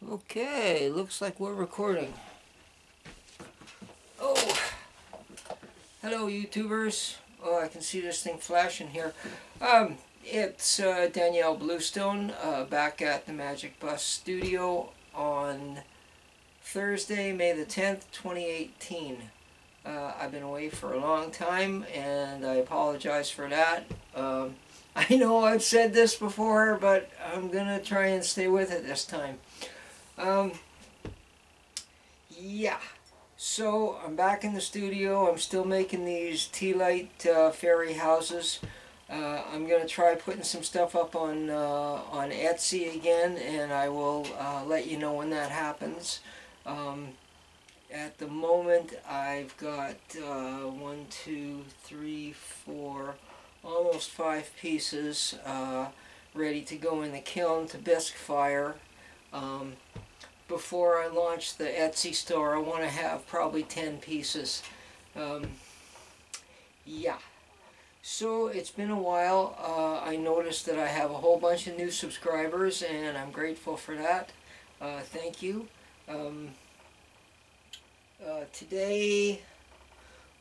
Okay, looks like we're recording. Oh, hello YouTubers. Oh, I can see this thing flashing here. It's Danielle Bluestone back at the Magic Bus Studio on Thursday, May the 10th, 2018. I've been away for a long time and I apologize for that. I know I've said this before, but I'm gonna try and stay with it this time. Yeah, so I'm back in the studio. I'm still making these tealight fairy houses. I'm gonna try putting some stuff up on Etsy again, and I will let you know when that happens. At the moment, I've got 1, 2, 3, 4, almost 5 pieces ready to go in the kiln to bisque fire. Before I launch the Etsy store, I want to have probably 10 pieces. Yeah. So it's been a while. I noticed that I have a whole bunch of new subscribers, and I'm grateful for that. Thank you. Today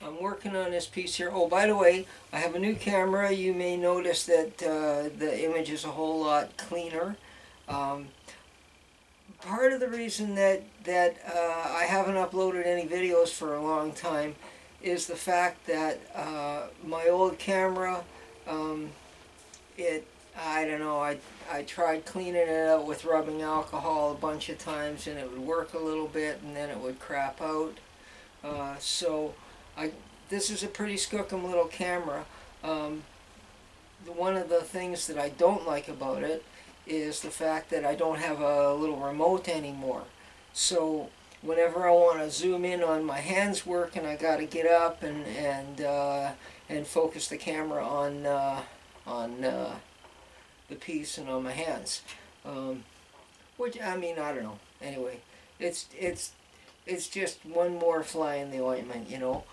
I'm working on this piece here. Oh, by the way, I have a new camera. You may notice that the image is a whole lot cleaner. Part of the reason that I haven't uploaded any videos for a long time is the fact that my old camera, I don't know, I tried cleaning it out with rubbing alcohol a bunch of times and it would work a little bit and then it would crap out. So this is a pretty skookum little camera. One of the things that I don't like about it is the fact that I don't have a little remote anymore. So whenever I want to zoom in on my hands working, I got to get up and focus the camera on the piece and on my hands. Which, I mean, I don't know. Anyway, it's just one more fly in the ointment, you know.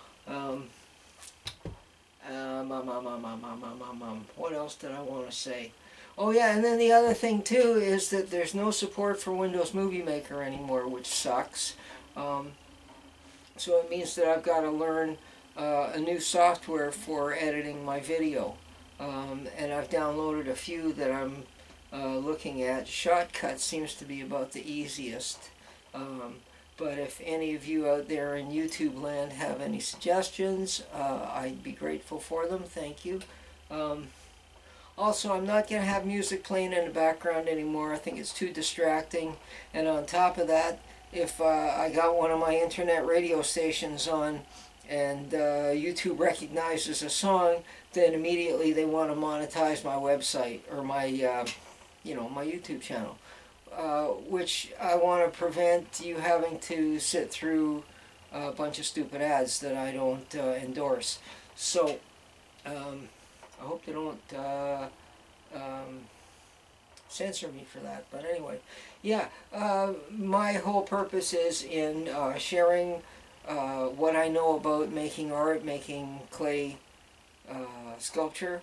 What else did I want to say? Oh yeah, and then the other thing too is that there's no support for Windows Movie Maker anymore, which sucks. So it means that I've got to learn a new software for editing my video. And I've downloaded a few that I'm looking at. Shotcut seems to be about the easiest. But if any of you out there in YouTube land have any suggestions, I'd be grateful for them. Thank you. Also, I'm not going to have music playing in the background anymore. I think it's too distracting. And on top of that, if I got one of my internet radio stations on and YouTube recognizes a song, then immediately they want to monetize my website or my, my YouTube channel. Which I want to prevent you having to sit through a bunch of stupid ads that I don't endorse. So, I hope they don't censor me for that. But anyway, yeah, my whole purpose is in sharing what I know about making art, making clay sculpture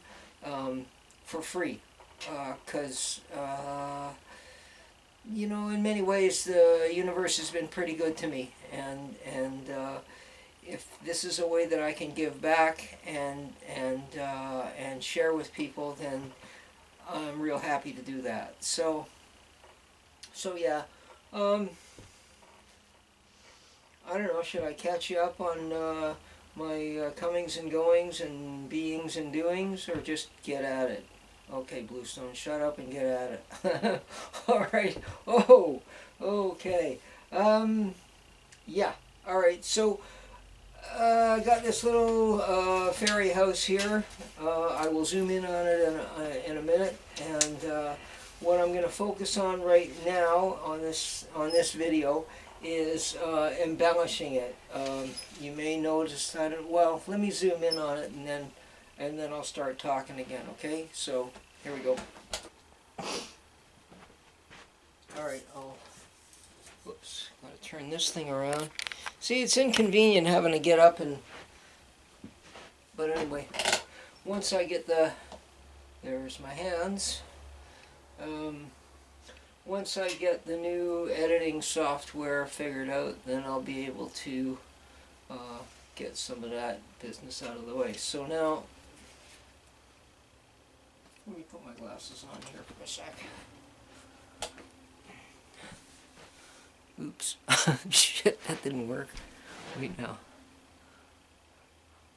for free. Because, you know, in many ways the universe has been pretty good to me. And if this is a way that I can give back and share with people, then I'm real happy to do that. So yeah, I don't know. Should I catch you up on my comings and goings and beings and doings, or just get at it? Okay, Bluestone, shut up and get at it. All right. Oh, okay. Yeah. All right. So. I got this little fairy house here. I will zoom in on it in a minute, and what I'm going to focus on right now on this video is embellishing it. You may notice that. Well, let me zoom in on it, and then I'll start talking again. Okay, so here we go. All right. Whoops. Got to turn this thing around. See, it's inconvenient having to get up but anyway, once I get there's my hands. once I get the new editing software figured out, then I'll be able to get some of that business out of the way. So now, let me put my glasses on here for a sec. Oops. Shit, that didn't work. Wait now.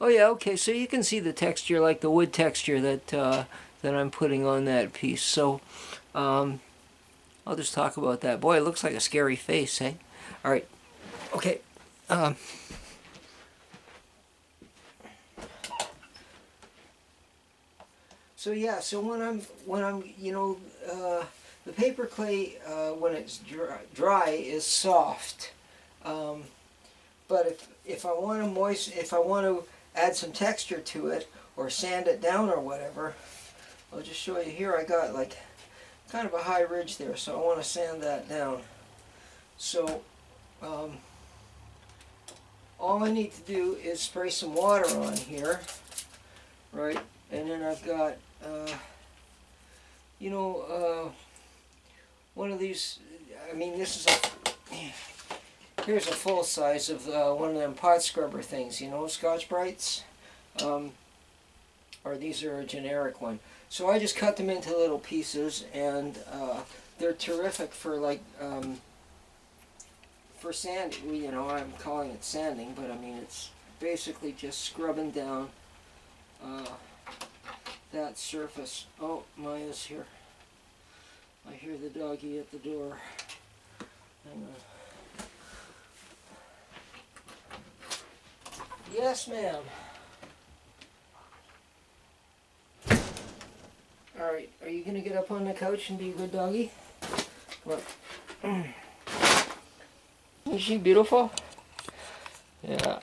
Oh yeah, okay, so you can see the texture, like the wood texture that that I'm putting on that piece. So I'll just talk about that. Boy, it looks like a scary face, eh? All right, okay. So yeah, so when I'm you know the paper clay when it's dry is soft, but if I want to add some texture to it or sand it down or whatever, I'll just show you here. I got like kind of a high ridge there, so I want to sand that down. So all I need to do is spray some water on here, right? And then I've got you know, one of these. I mean, this is here's a full size of one of them pot scrubber things, you know, Scotch Brites, or these are a generic one. So I just cut them into little pieces, and they're terrific for like for sanding. You know, I'm calling it sanding, but I mean it's basically just scrubbing down that surface. Oh, Maya's here. I hear the doggy at the door. Hang on. Yes, ma'am. Alright, are you going to get up on the couch and be a good doggy? Look. Is she beautiful? Yeah.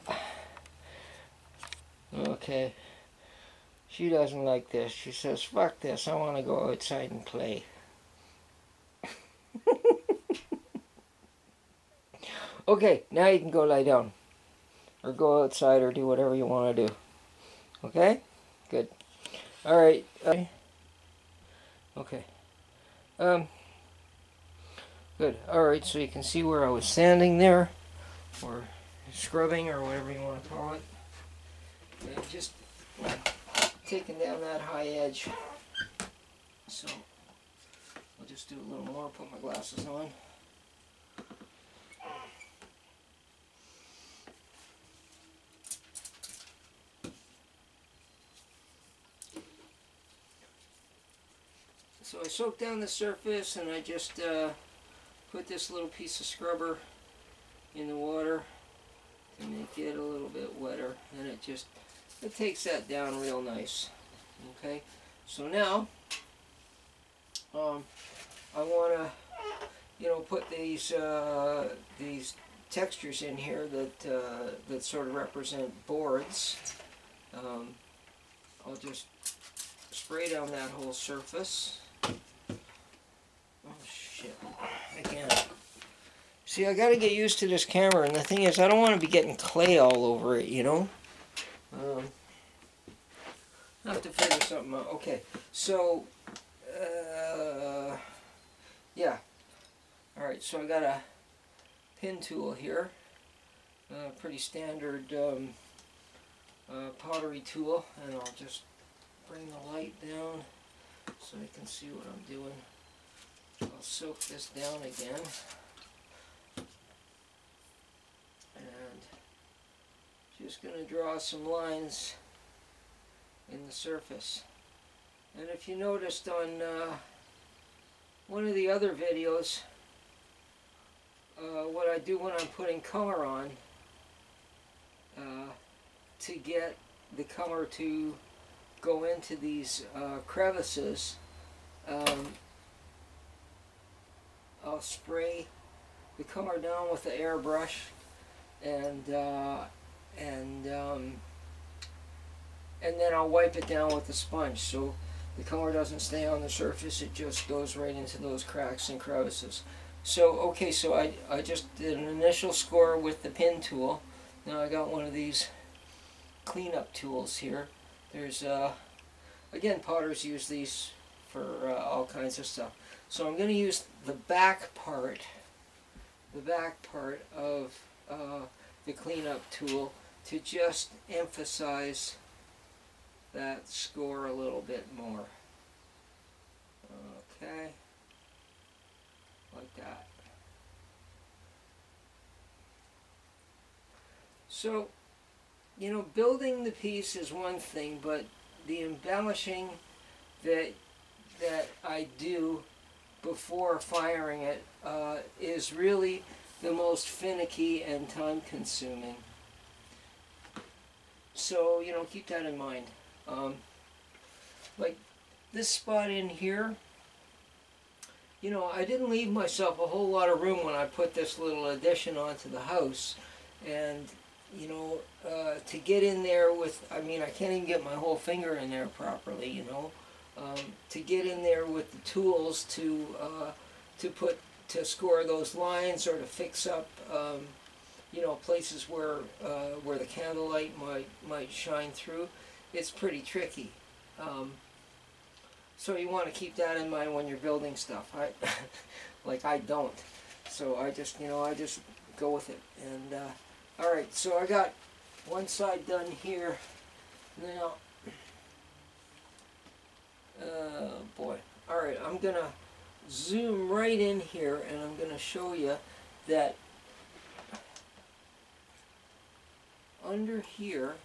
Okay. She doesn't like this. She says, fuck this, I want to go outside and play. Okay, now you can go lie down. Or go outside or do whatever you want to do. Okay? Good. Alright. Okay. Good. Alright, so you can see where I was sanding there. Or scrubbing, or whatever you want to call it. And just taking down that high edge. So, I'll just do a little more, put my glasses on. So I soak down the surface, and I just put this little piece of scrubber in the water to make it a little bit wetter, and it takes that down real nice. Okay, so now I want to, you know, put these textures in here that sort of represent boards. I'll just spray down that whole surface. Oh shit, I can't. See, I gotta get used to this camera, and the thing is, I don't want to be getting clay all over it, you know? I have to figure something out. Okay, so, yeah. Alright, so I got a pin tool here. Pretty standard pottery tool, and I'll just bring the light down so you can see what I'm doing. I'll soak this down again. And just going to draw some lines in the surface. And if you noticed on one of the other videos, what I do when I'm putting color on to get the color to go into these crevices, I'll spray the color down with the airbrush, and then I'll wipe it down with the sponge, so the color doesn't stay on the surface, it just goes right into those cracks and crevices. So okay, so I just did an initial score with the pin tool. Now I got one of these cleanup tools here. There's again, potters use these for all kinds of stuff. So I'm going to use the back part of the cleanup tool to just emphasize that score a little bit more. Okay, like that. So, you know, building the piece is one thing, but the embellishing that I do before firing it is really the most finicky and time-consuming. So, you know, keep that in mind. Like this spot in here, you know, I didn't leave myself a whole lot of room when I put this little addition onto the house. And, you know, to get in there with, I mean, I can't even get my whole finger in there properly, you know. To get in there with the tools to score those lines or to fix up, you know, places where the candlelight might shine through, it's pretty tricky. So you want to keep that in mind when you're building stuff. Like I don't. So I just, you know, I just go with it. And all right, so I got one side done here. Now, boy. All right, I'm gonna zoom right in here, and I'm gonna show you that under here,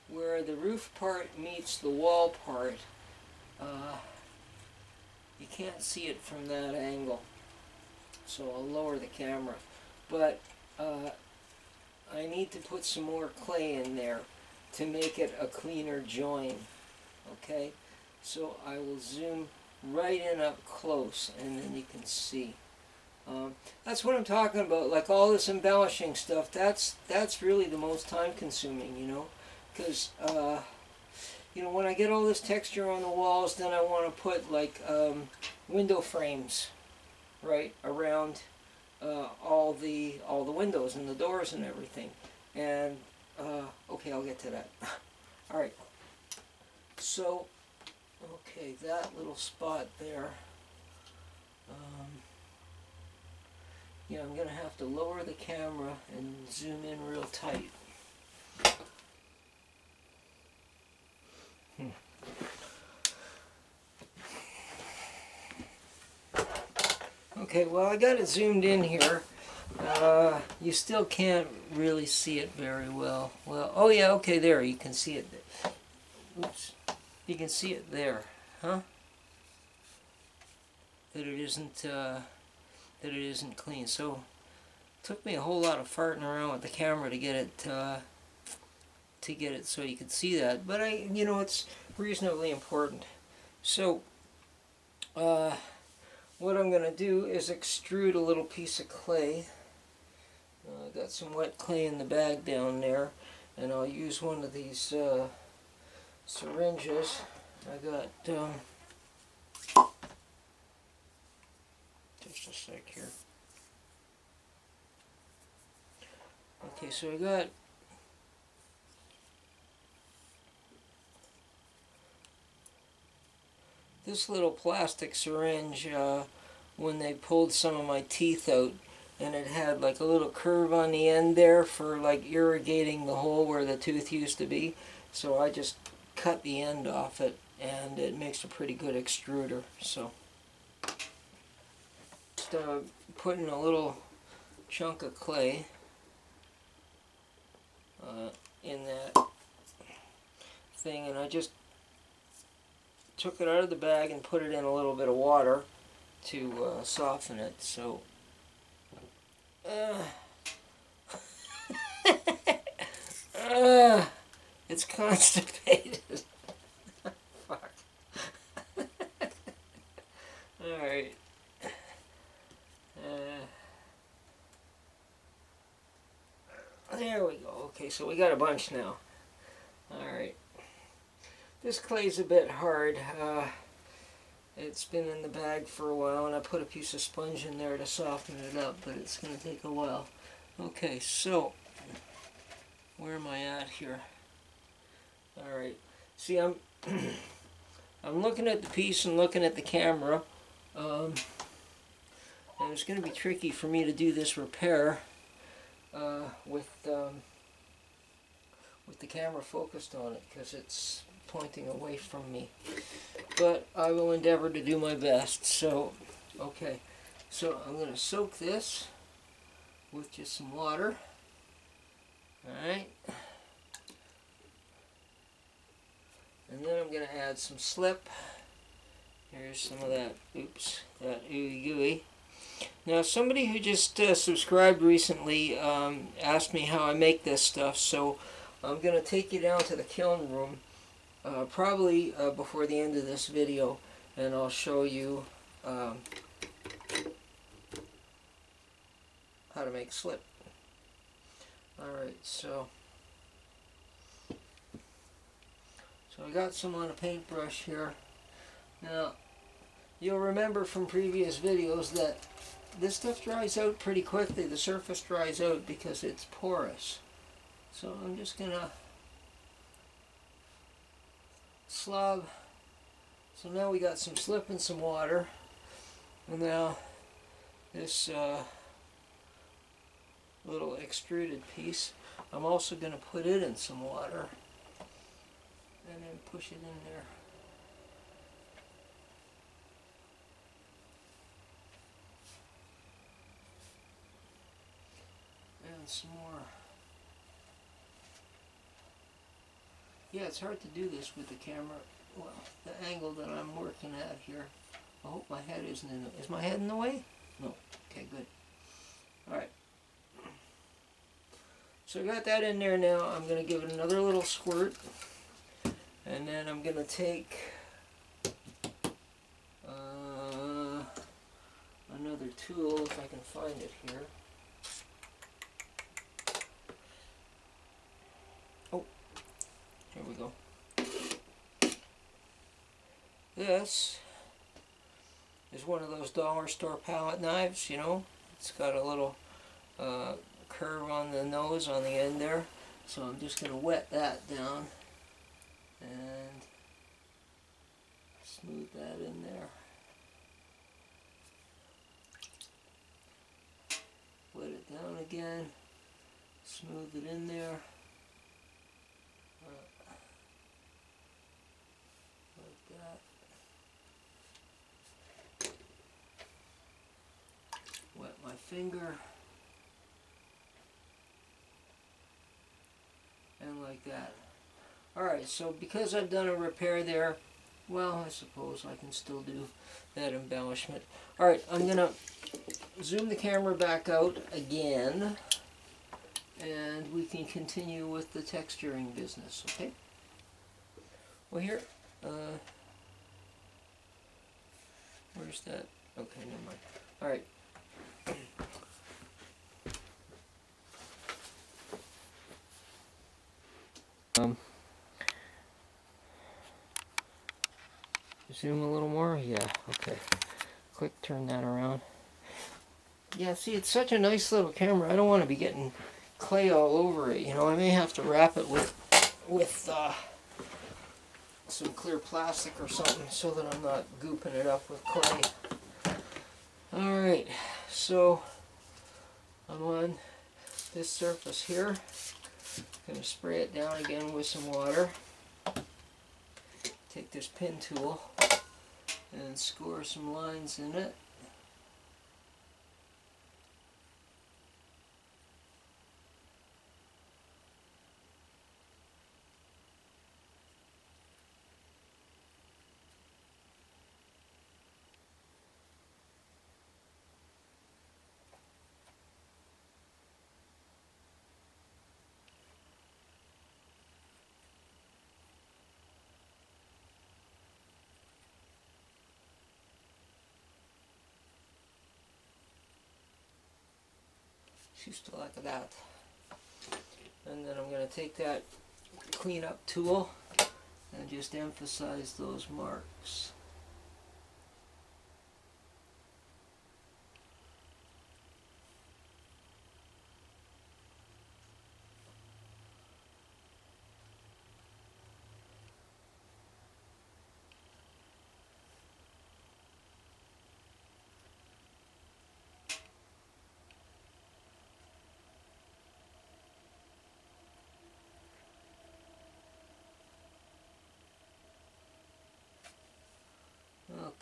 where the roof part meets the wall part, you can't see it from that angle, so I'll lower the camera. But I need to put some more clay in there to make it a cleaner join. Okay, so I will zoom right in up close, and then you can see. That's what I'm talking about. Like all this embellishing stuff, that's really the most time-consuming, you know, because you know, when I get all this texture on the walls, then I want to put like window frames right around all the windows and the doors and everything. And okay, I'll get to that. All right. So, okay, that little spot there. Yeah, I'm gonna have to lower the camera and zoom in real tight. Okay, well, I got it zoomed in here. You still can't really see it very well. Well, oh yeah, okay, there, you can see it. Oops, you can see it there, huh? That it isn't clean. So, it took me a whole lot of farting around with the camera to get it so you could see that. But you know, it's reasonably important. So, what I'm going to do is extrude a little piece of clay. I got some wet clay in the bag down there, and I'll use one of these syringes. I got just a sec here. Okay, so I got this little plastic syringe when they pulled some of my teeth out, and it had like a little curve on the end there for like irrigating the hole where the tooth used to be. So I just cut the end off it, and it makes a pretty good extruder. So just putting a little chunk of clay in that thing, and I just took it out of the bag and put it in a little bit of water to soften it. So it's constipated. Fuck. Alright. There we go. Okay, so we got a bunch now. Alright. This clay's a bit hard. It's been in the bag for a while, and I put a piece of sponge in there to soften it up, but it's going to take a while. Okay, so where am I at here? Alright, see, I'm I'm looking at the piece and looking at the camera, And it's going to be tricky for me to do this repair with the camera focused on it because it's pointing away from me. But I will endeavor to do my best. So, okay. So I'm going to soak this with just some water. Alright. And then I'm going to add some slip. Here's some of that, that ooey gooey. Now somebody who just subscribed recently asked me how I make this stuff, so I'm going to take you down to the kiln room probably before the end of this video, and I'll show you how to make slip. Alright, so I got some on a paintbrush here. Now, you'll remember from previous videos that this stuff dries out pretty quickly. The surface dries out because it's porous. So I'm just going to slob. So now we got some slip and some water. And now this little extruded piece, I'm also going to put it in some water and then push it in there. And some more. Yeah, it's hard to do this with the camera. Well, the angle that I'm working at here. I hope my head isn't in the... Is my head in the way? No. Okay, good. Alright. So I got that in there now. I'm going to give it another little squirt. And then I'm going to take another tool, if I can find it here. Oh, here we go. This is one of those dollar store palette knives, you know. It's got a little curve on the nose on the end there. So I'm just going to wet that down and smooth that in there. Wet it down again, smooth it in there. Like that. Wet my finger. And like that. Alright, so because I've done a repair there, well, I suppose I can still do that embellishment. Alright, I'm going to zoom the camera back out again, and we can continue with the texturing business, okay? Well, here, where's that? Okay, never mind. Alright. Zoom a little more? Yeah, okay. Quick, turn that around. Yeah, see, it's such a nice little camera. I don't want to be getting clay all over it, you know. I may have to wrap it with some clear plastic or something so that I'm not gooping it up with clay. Alright, so I'm on this surface here. I'm going to spray it down again with some water. Take this pin tool and score some lines in it. Just like that. And then I'm going to take that clean up tool and just emphasize those marks.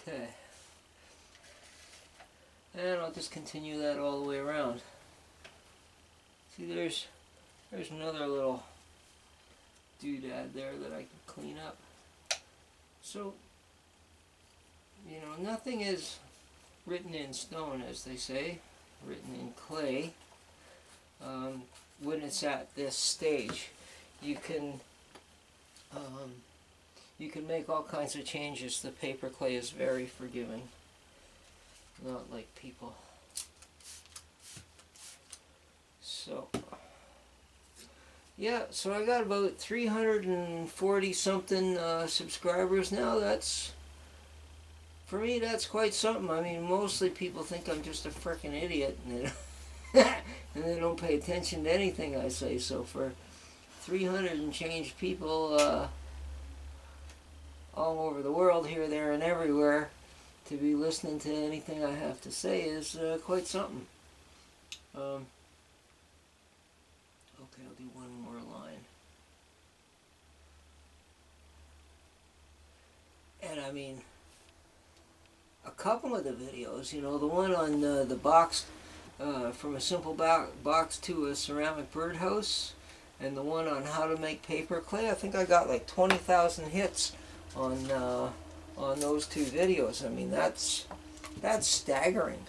Okay. And I'll just continue that all the way around. See, there's another little doodad there that I can clean up. So, you know, nothing is written in stone, as they say, written in clay. When it's at this stage, you can make all kinds of changes. The paper clay is very forgiving, not like people. So, yeah, so I got about 340 something subscribers now. That's, for me, that's quite something. I mean, mostly people think I'm just a frickin' idiot, and and they don't pay attention to anything I say. So for 300 and change people all over the world, here, there, and everywhere, to be listening to anything I have to say is quite something. Okay, I'll do one more line. And I mean, a couple of the videos, you know, the one on the box, from a simple box to a ceramic birdhouse, and the one on how to make paper clay, I think I got like 20,000 hits on those two videos. I mean, that's staggering.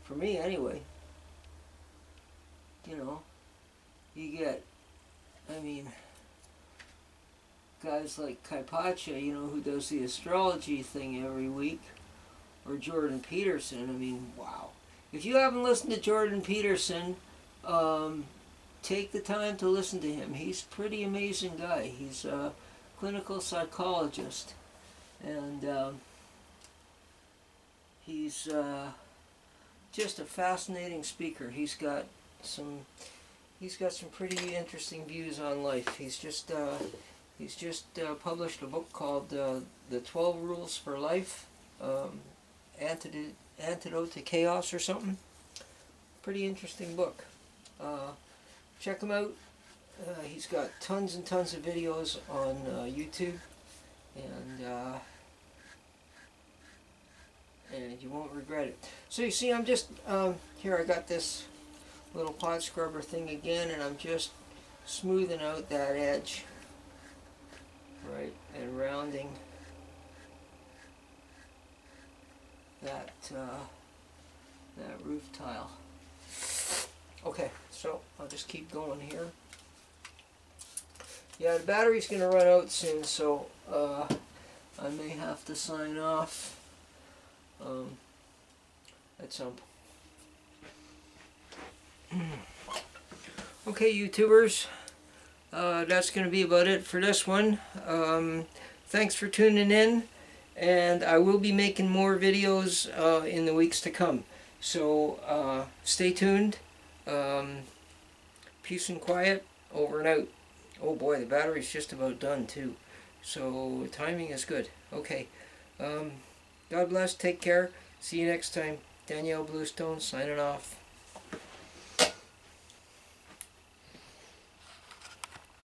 For me, anyway. You know, you get, I mean, guys like Kaipacha, you know, who does the astrology thing every week, or Jordan Peterson. I mean, wow. If you haven't listened to Jordan Peterson, take the time to listen to him. He's a pretty amazing guy. He's a clinical psychologist, and he's just a fascinating speaker. He's got some pretty interesting views on life. He's just published a book called The 12 Rules for Life, Antidote to Chaos or something. Pretty interesting book. Check him out. He's got tons and tons of videos on YouTube, and you won't regret it. So you see, I'm just here. I got this little pot scrubber thing again, and I'm just smoothing out that edge, right, and rounding that roof tile. Okay, so I'll just keep going here. Yeah, the battery's going to run out soon, so I may have to sign off at some point. Okay, YouTubers, that's going to be about it for this one. Thanks for tuning in, and I will be making more videos in the weeks to come. So stay tuned. Peace and quiet. Over and out. Oh boy, the battery's just about done too. So timing is good. Okay. God bless. Take care. See you next time. Danielle Bluestone signing off.